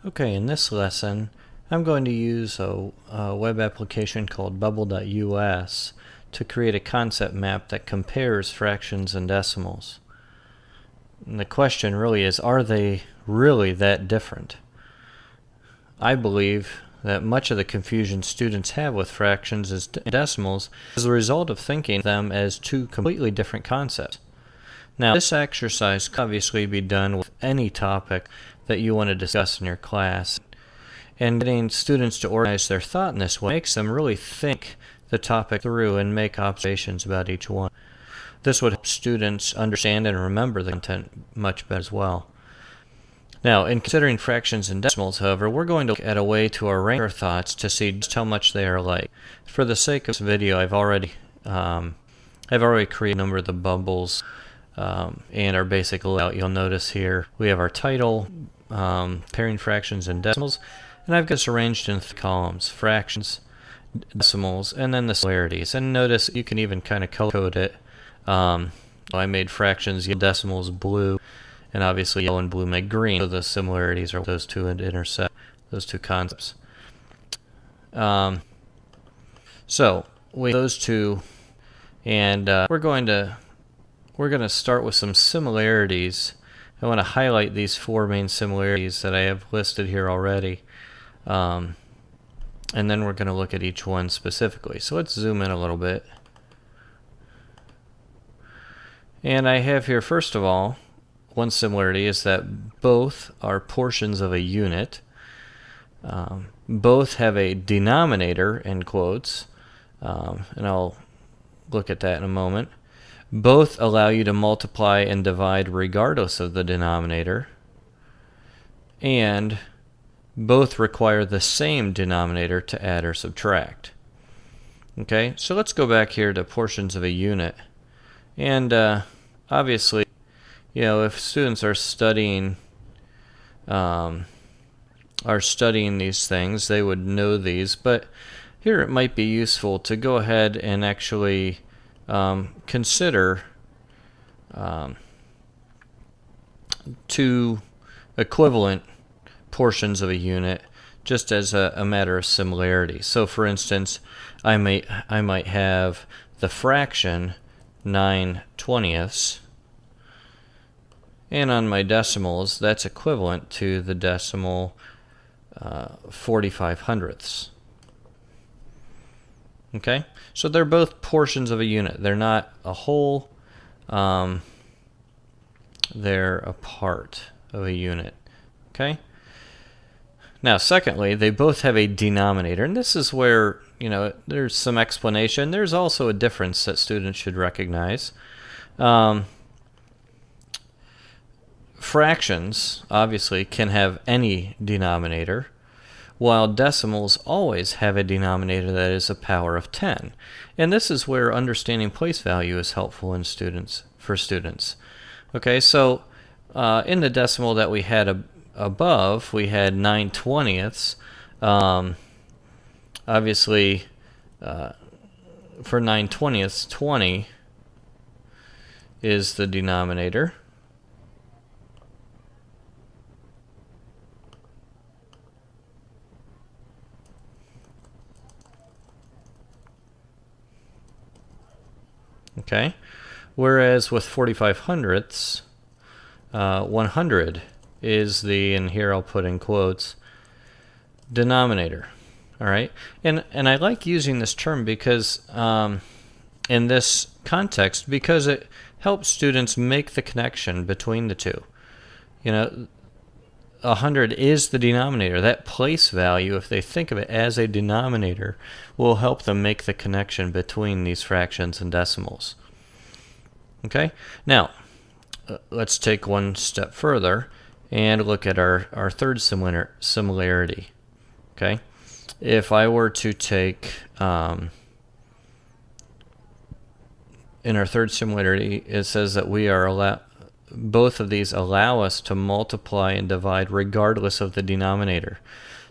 Okay, in this lesson, I'm going to use a web application called Bubble.us to create a concept map that compares fractions and decimals. And the question really is, are they really that different? I believe that much of the confusion students have with fractions and decimals is the result of thinking of them as two completely different concepts. Now, this exercise can obviously be done with any topic that you want to discuss in your class. And getting students to organize their thought in this way makes them really think the topic through and make observations about each one. This would help students understand and remember the content much better as well. Now, in considering fractions and decimals, however, we're going to look at a way to arrange our thoughts to see just how much they are alike. For the sake of this video, I've already created a number of the bubbles and our basic layout. You'll notice here we have our title, pairing fractions and decimals, and I've got this arranged in 3 columns: fractions, decimals, and then the similarities. And notice you can even kind of color code it. I made fractions yellow, decimals blue, and obviously yellow and blue make green, so the similarities are those two intersect, those two concepts. So we have those two, and we're going to start with some similarities. I want to highlight these 4 main similarities that I have listed here already, and then we're going to look at each one specifically. So let's zoom in a little bit. And I have here, first of all, one similarity is that both are portions of a unit. Both have a denominator, in quotes, and I'll look at that in a moment. Both allow you to multiply and divide regardless of the denominator, and both require the same denominator to add or subtract. Okay, so let's go back here to portions of a unit. And obviously, you know, if students are studying these things, they would know these. But here it might be useful to go ahead and actually consider 2 equivalent portions of a unit, just as a matter of similarity. So, for instance, I might have the fraction 9/20ths, and on my decimals, that's equivalent to the decimal 45/100ths. Okay, so they're both portions of a unit. They're not a whole. They're a part of a unit. Okay. Now, secondly, they both have a denominator, and this is where, you know, there's some explanation. There's also a difference that students should recognize. Fractions, obviously, can have any denominator, while decimals always have a denominator that is a power of 10. And this is where understanding place value is helpful for students. Okay, so in the decimal that we had above, we had 9/20ths. Obviously, for 9/20ths, 20 is the denominator. Okay, whereas with 45/100ths, 100 is the, and here I'll put in quotes, denominator. All right, and I like using this term because in this context, because it helps students make the connection between the two. You know, 100 is the denominator. That place value, if they think of it as a denominator, will help them make the connection between these fractions and decimals. Okay, now let's take one step further and look at our third similarity. Okay, if I were to take in our third similarity, it says that both of these allow us to multiply and divide regardless of the denominator.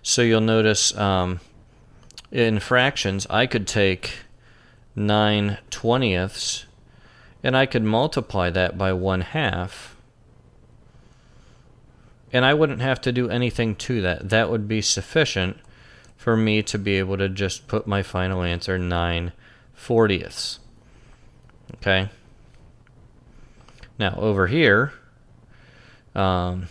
So you'll notice in fractions, I could take 9/20ths and I could multiply that by 1/2, And I wouldn't have to do anything to that. That would be sufficient for me to be able to just put my final answer 9/40. Okay. Now over here, I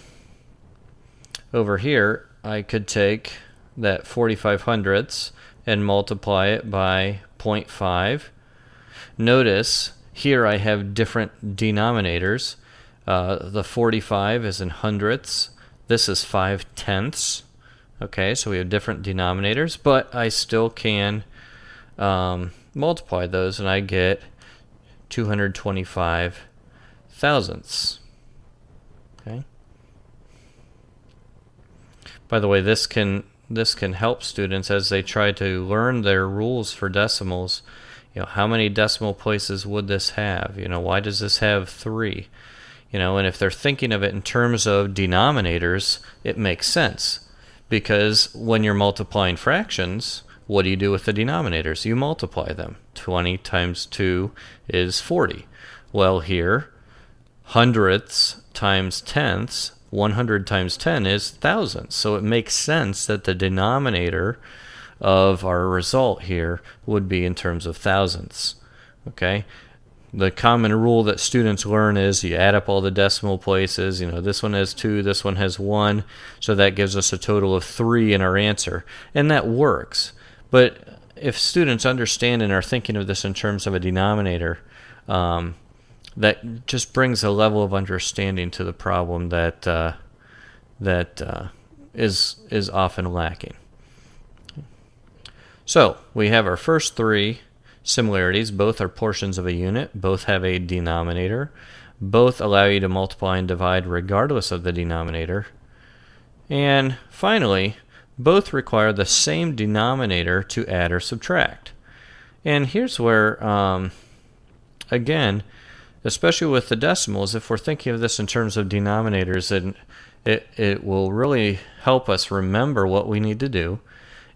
could take that 45/100 and multiply it by 0.5. Notice here I have different denominators. The 45 is in hundredths. This is 5/10. Okay, so we have different denominators, but I still can multiply those, and I get 225 thousandths. Okay. By the way, this can help students as they try to learn their rules for decimals. You know, how many decimal places would this have? You know, why does this have 3? You know, and if they're thinking of it in terms of denominators, it makes sense. Because when you're multiplying fractions, what do you do with the denominators? You multiply them. 20 times 2 is 40. Well, here, hundredths times tenths, 100 times 10 is thousandths. So it makes sense that the denominator of our result here would be in terms of thousandths. Okay? The common rule that students learn is you add up all the decimal places. You know, this one has 2, this one has 1, so that gives us a total of 3 in our answer. And that works. But if students understand and are thinking of this in terms of a denominator, that just brings a level of understanding to the problem that is often lacking. So we have our first 3 similarities. Both are portions of a unit. Both have a denominator. Both allow you to multiply and divide regardless of the denominator. And finally, both require the same denominator to add or subtract. And here's where, again, especially with the decimals, if we're thinking of this in terms of denominators, then it will really help us remember what we need to do.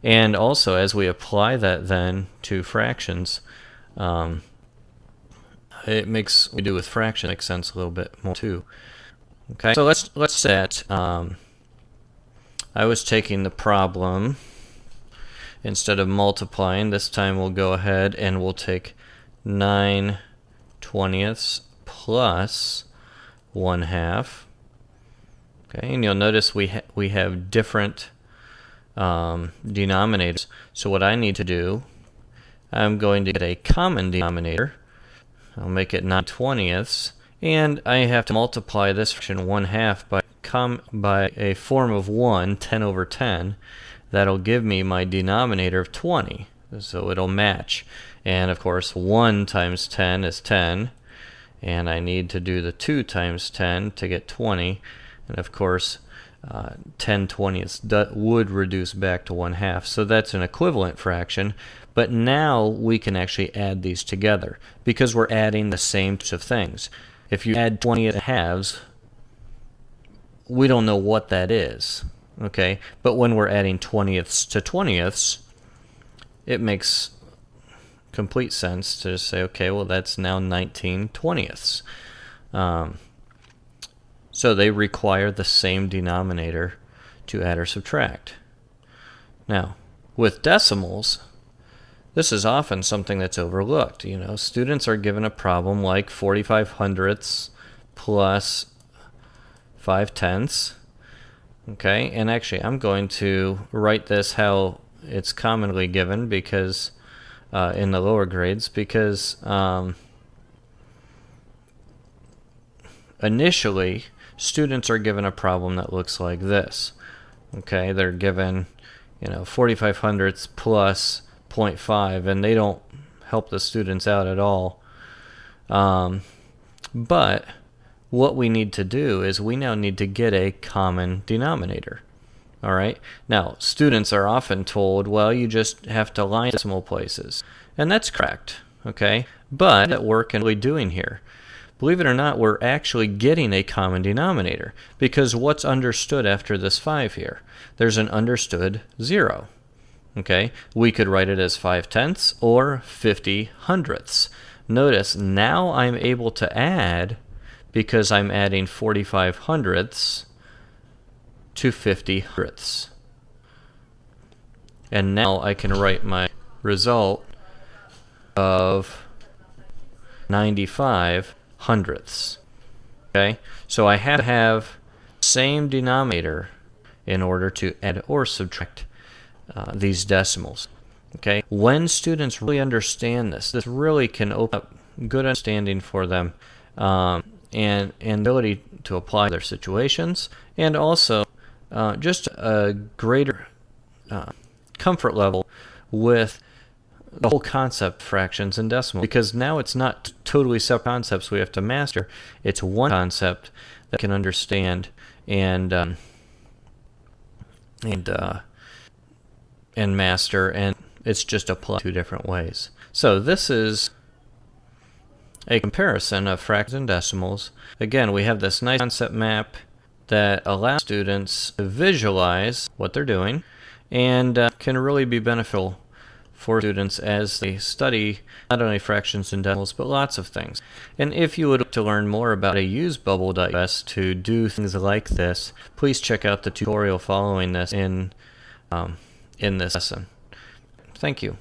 And also, as we apply that then to fractions, it makes what we do with fractions make sense a little bit more too. Okay, so let's set. I was taking the problem instead of multiplying. This time we'll go ahead and we'll take 9/20 plus 1/2. Okay, and you'll notice we have different denominators. So what I need to do, I'm going to get a common denominator. I'll make it 9/20, and I have to multiply this fraction 1/2 by a form of 1, 10 over 10. That'll give me my denominator of 20, so it'll match. And of course 1 times 10 is 10, and I need to do the 2 times 10 to get 20, and of course 10/20 would reduce back to 1/2. So that's an equivalent fraction, but now we can actually add these together because we're adding the same types of things. If you add 20 halves, we don't know what that is, okay? But when we're adding 20ths to 20ths, it makes complete sense to just say, okay, well, that's now 19/20. So they require the same denominator to add or subtract. Now, with decimals, this is often something that's overlooked. You know, students are given a problem like 45/100 plus 5/10. Okay, and actually I'm going to write this how it's commonly given because in the lower grades, because initially students are given a problem that looks like this. Okay, they're given, 45/100 plus 0.5, and they don't help the students out at all. But what we need to do is we now need to get a common denominator. All right. Now, students are often told, well, you just have to line decimal places, and that's correct. Okay, but what we're really doing here, believe it or not, we're actually getting a common denominator because what's understood after this 5 here? There's an understood 0. Okay, we could write it as 5/10 or 50/100. Notice now I'm able to add because I'm adding 45/100 to 50 hundredths. And now I can write my result of 95 hundredths. Okay, so I have to have same denominator in order to add or subtract these decimals. Okay, when students really understand this really can open up good understanding for them, and ability to apply their situations, and also just a greater comfort level with the whole concept of fractions and decimals, because now it's not totally separate concepts we have to master. It's one concept that can understand and master, and it's just applied two different ways. So this is a comparison of fractions and decimals. Again, we have this nice concept map that allows students to visualize what they're doing, and can really be beneficial for students as they study not only fractions and decimals, but lots of things. And if you would like to learn more about how to use Bubble.us to do things like this, please check out the tutorial following this in this lesson. Thank you.